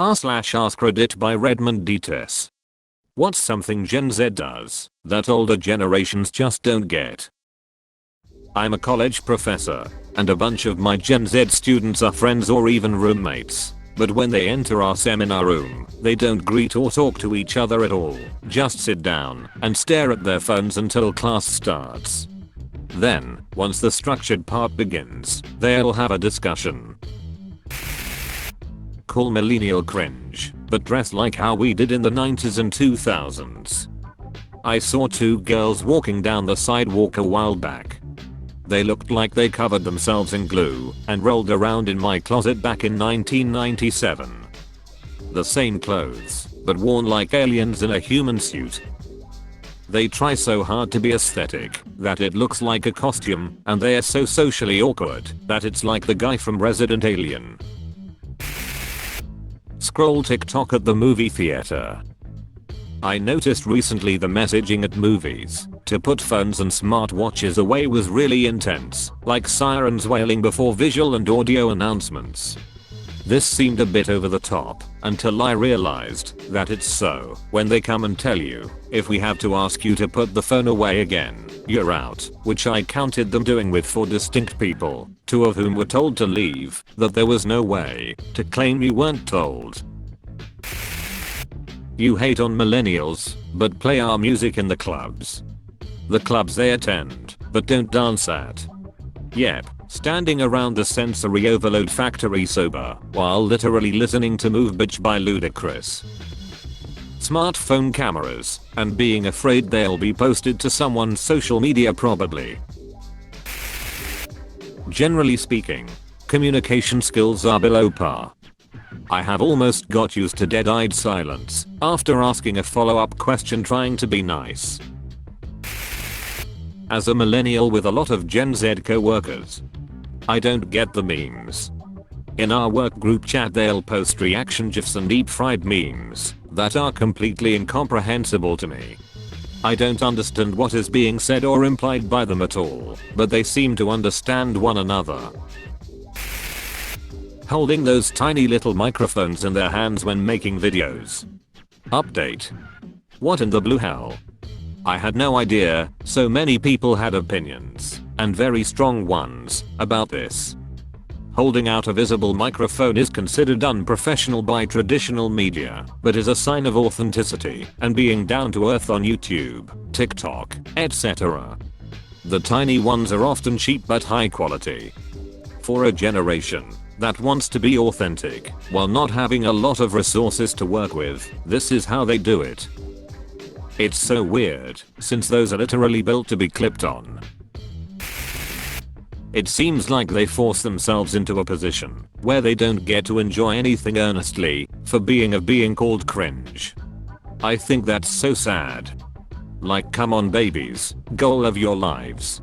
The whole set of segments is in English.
r/AskReddit by Redmond Dts. What's something Gen Z does that older generations just don't get? I'm a college professor, and a bunch of my Gen Z students are friends or even roommates. But when they enter our seminar room, they don't greet or talk to each other at all, just sit down and stare at their phones until class starts. Then, once the structured part begins, they'll have a discussion. Call millennial cringe, but dress like how we did in the 90s and 2000s. I saw two girls walking down the sidewalk a while back. They looked like they covered themselves in glue and rolled around in my closet back in 1997. The same clothes, but worn like aliens in a human suit. They try so hard to be aesthetic that it looks like a costume, and they're so socially awkward that it's like the guy from Resident Alien. Scroll TikTok at the movie theater. I noticed recently the messaging at movies to put phones and smartwatches away was really intense, like sirens wailing before visual and audio announcements. This seemed a bit over the top until I realized that it's so when they come and tell you, if we have to ask you to put the phone away again, you're out, which I counted them doing with 4 distinct people, 2 of whom were told to leave, that there was no way to claim you weren't told. You hate on millennials, but play our music in the clubs. The clubs they attend, but don't dance at. Yep, standing around the sensory overload factory sober, while literally listening to Move Bitch by Ludacris. Smartphone cameras, and being afraid they'll be posted to someone's social media probably. Generally speaking, communication skills are below par. I have almost got used to dead-eyed silence after asking a follow-up question trying to be nice. As a millennial with a lot of Gen Z co-workers, I don't get the memes. In our work group chat they'll post reaction gifs and deep-fried memes that are completely incomprehensible to me. I don't understand what is being said or implied by them at all, but they seem to understand one another. Holding those tiny little microphones in their hands when making videos. Update. What in the blue hell? I had no idea so many people had opinions, and very strong ones, about this. Holding out a visible microphone is considered unprofessional by traditional media, but is a sign of authenticity and being down to earth on YouTube, TikTok, etc. The tiny ones are often cheap but high quality. For a generation that wants to be authentic while not having a lot of resources to work with, this is how they do it. It's so weird, since those are literally built to be clipped on. It seems like they force themselves into a position where they don't get to enjoy anything earnestly for being called cringe. I think that's so sad. Like, come on babies, goal of your lives.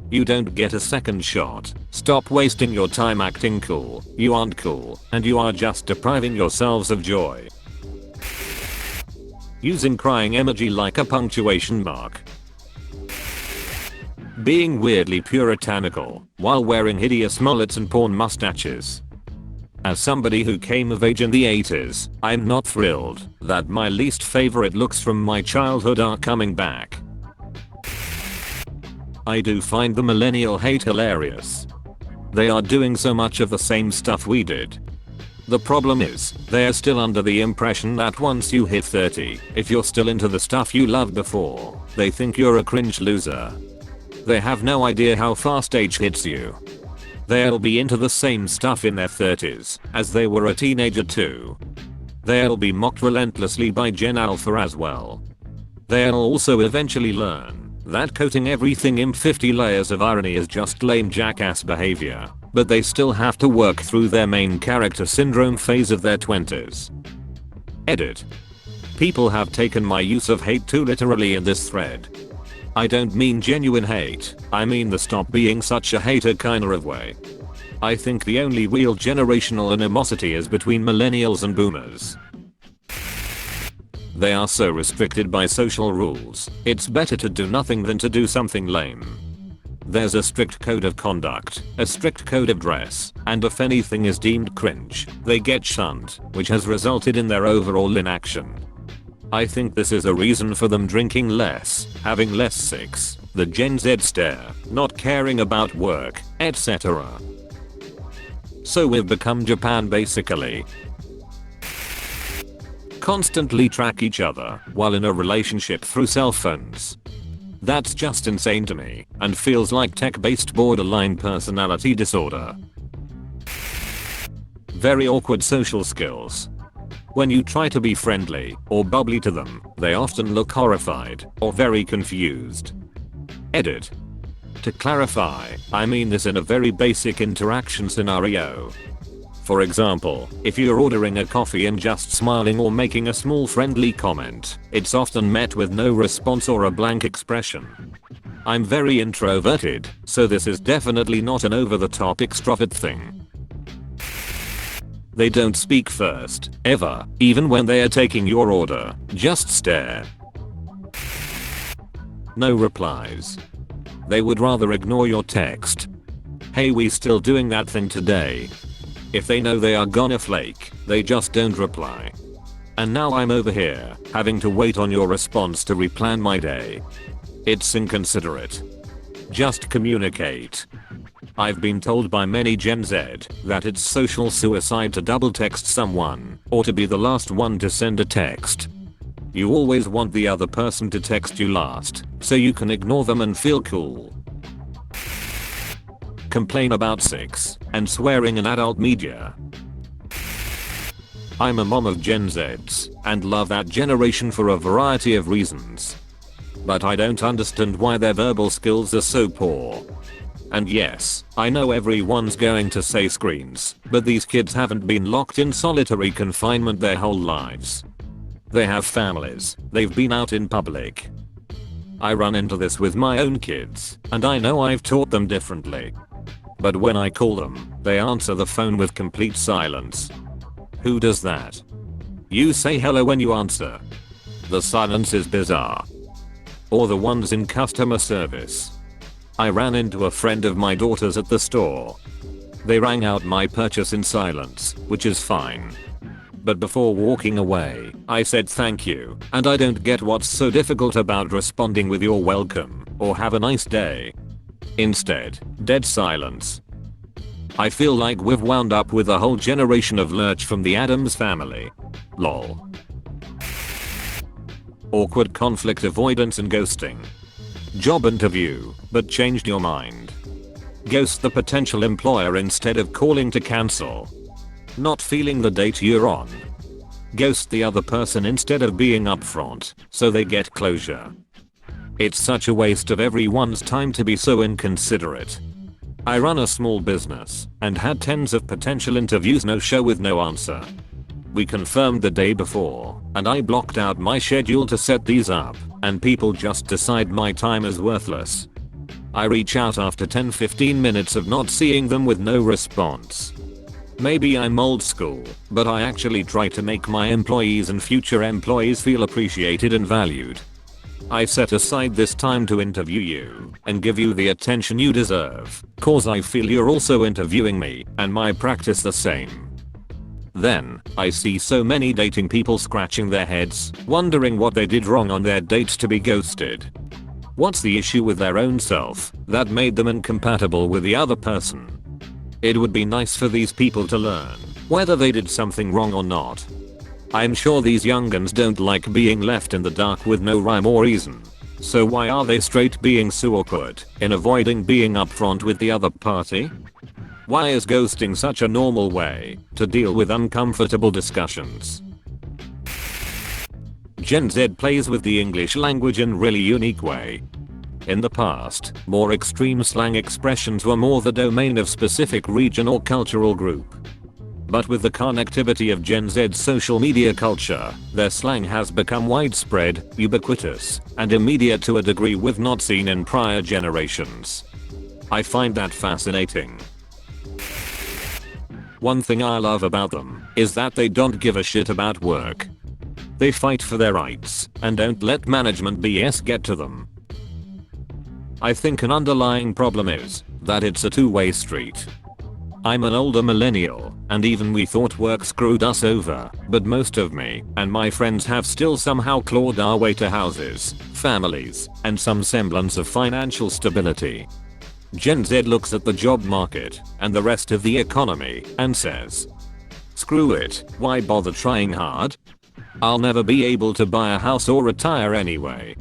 You don't get a second shot. Stop wasting your time acting cool. You aren't cool, and you are just depriving yourselves of joy. Using crying emoji like a punctuation mark. Being weirdly puritanical while wearing hideous mullets and porn mustaches. As somebody who came of age in the 80s, I'm not thrilled that my least favorite looks from my childhood are coming back. I do find the millennial hate hilarious. They are doing so much of the same stuff we did. The problem is, they are still under the impression that once you hit 30, if you're still into the stuff you loved before, they think you're a cringe loser. They have no idea how fast age hits you. They'll be into the same stuff in their 30s as they were a teenager too. They'll be mocked relentlessly by Gen Alpha as well. They'll also eventually learn that coating everything in 50 layers of irony is just lame jackass behavior, but they still have to work through their main character syndrome phase of their 20s. Edit. People have taken my use of hate too literally in this thread. I don't mean genuine hate, I mean the stop being such a hater kinda of way. I think the only real generational animosity is between millennials and boomers. They are so restricted by social rules, it's better to do nothing than to do something lame. There's a strict code of conduct, a strict code of dress, and if anything is deemed cringe, they get shunned, which has resulted in their overall inaction. I think this is a reason for them drinking less, having less sex, the Gen Z stare, not caring about work, etc. So we've become Japan basically. Constantly track each other while in a relationship through cell phones. That's just insane to me and feels like tech-based borderline personality disorder. Very awkward social skills. When you try to be friendly or bubbly to them, they often look horrified or very confused. Edit. To clarify, I mean this in a very basic interaction scenario. For example, if you're ordering a coffee and just smiling or making a small friendly comment, it's often met with no response or a blank expression. I'm very introverted, so this is definitely not an over-the-top extrovert thing. They don't speak first, ever, even when they are taking your order, just stare. No replies. They would rather ignore your text. Hey, we still doing that thing today? If they know they are gonna flake, they just don't reply. And now I'm over here, having to wait on your response to replan my day. It's inconsiderate. Just communicate. I've been told by many Gen Z that it's social suicide to double text someone, or to be the last one to send a text. You always want the other person to text you last, so you can ignore them and feel cool. Complain about sex and swearing in adult media. I'm a mom of Gen Zs and love that generation for a variety of reasons. But I don't understand why their verbal skills are so poor. And yes, I know everyone's going to say screens, but these kids haven't been locked in solitary confinement their whole lives. They have families, they've been out in public. I run into this with my own kids, and I know I've taught them differently. But when I call them, they answer the phone with complete silence. Who does that? You say hello when you answer. The silence is bizarre. Or the ones in customer service. I ran into a friend of my daughter's at the store. They rang out my purchase in silence, which is fine. But before walking away, I said thank you, and I don't get what's so difficult about responding with you're welcome, or have a nice day. Instead, dead silence. I feel like we've wound up with a whole generation of lurch from the Addams family. Lol. Awkward conflict avoidance and ghosting. Job interview, but changed your mind. Ghost the potential employer instead of calling to cancel. Not feeling the date you're on. Ghost the other person instead of being upfront, so they get closure. It's such a waste of everyone's time to be so inconsiderate. I run a small business and had tens of potential interviews no show with no answer. We confirmed the day before, and I blocked out my schedule to set these up, and people just decide my time is worthless. I reach out after 10-15 minutes of not seeing them with no response. Maybe I'm old school, but I actually try to make my employees and future employees feel appreciated and valued. I set aside this time to interview you and give you the attention you deserve, cause I feel you're also interviewing me and my practice the same. Then, I see so many dating people scratching their heads, wondering what they did wrong on their dates to be ghosted. What's the issue with their own self that made them incompatible with the other person? It would be nice for these people to learn whether they did something wrong or not. I'm sure these young'uns don't like being left in the dark with no rhyme or reason. So why are they straight being so awkward in avoiding being upfront with the other party? Why is ghosting such a normal way to deal with uncomfortable discussions? Gen Z plays with the English language in really unique way. In the past, more extreme slang expressions were more the domain of specific region or cultural group. But with the connectivity of Gen Z's social media culture, their slang has become widespread, ubiquitous, and immediate to a degree we've not seen in prior generations. I find that fascinating. One thing I love about them is that they don't give a shit about work. They fight for their rights and don't let management BS get to them. I think an underlying problem is that it's a two-way street. I'm an older millennial, and even we thought work screwed us over, but most of me and my friends have still somehow clawed our way to houses, families, and some semblance of financial stability. Gen Z looks at the job market and the rest of the economy and says, screw it, why bother trying hard? I'll never be able to buy a house or retire anyway.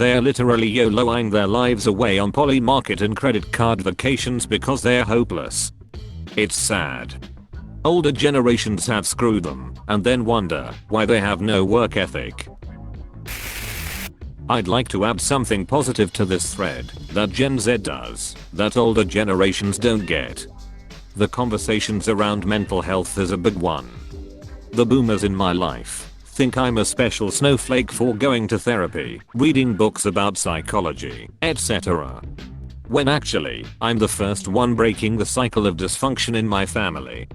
They're literally YOLOing their lives away on poly market and credit card vacations because they're hopeless. It's sad. Older generations have screwed them and then wonder why they have no work ethic. I'd like to add something positive to this thread that Gen Z does that older generations don't get. The conversations around mental health is a big one. The boomers in my life think I'm a special snowflake for going to therapy, reading books about psychology, etc. When actually, I'm the first one breaking the cycle of dysfunction in my family.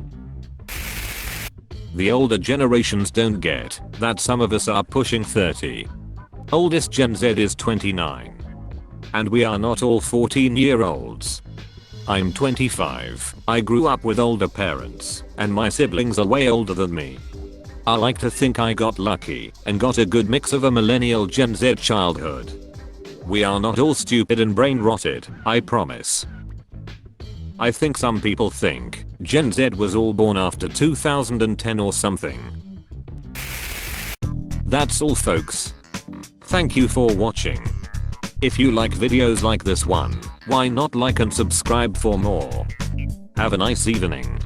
The older generations don't get that some of us are pushing 30. Oldest Gen Z is 29. And we are not all 14-year-olds. I'm 25. I grew up with older parents, and my siblings are way older than me. I like to think I got lucky and got a good mix of a millennial Gen Z childhood. We are not all stupid and brain rotted, I promise. I think some people think Gen Z was all born after 2010 or something. That's all folks. Thank you for watching. If you like videos like this one, why not like and subscribe for more? Have a nice evening.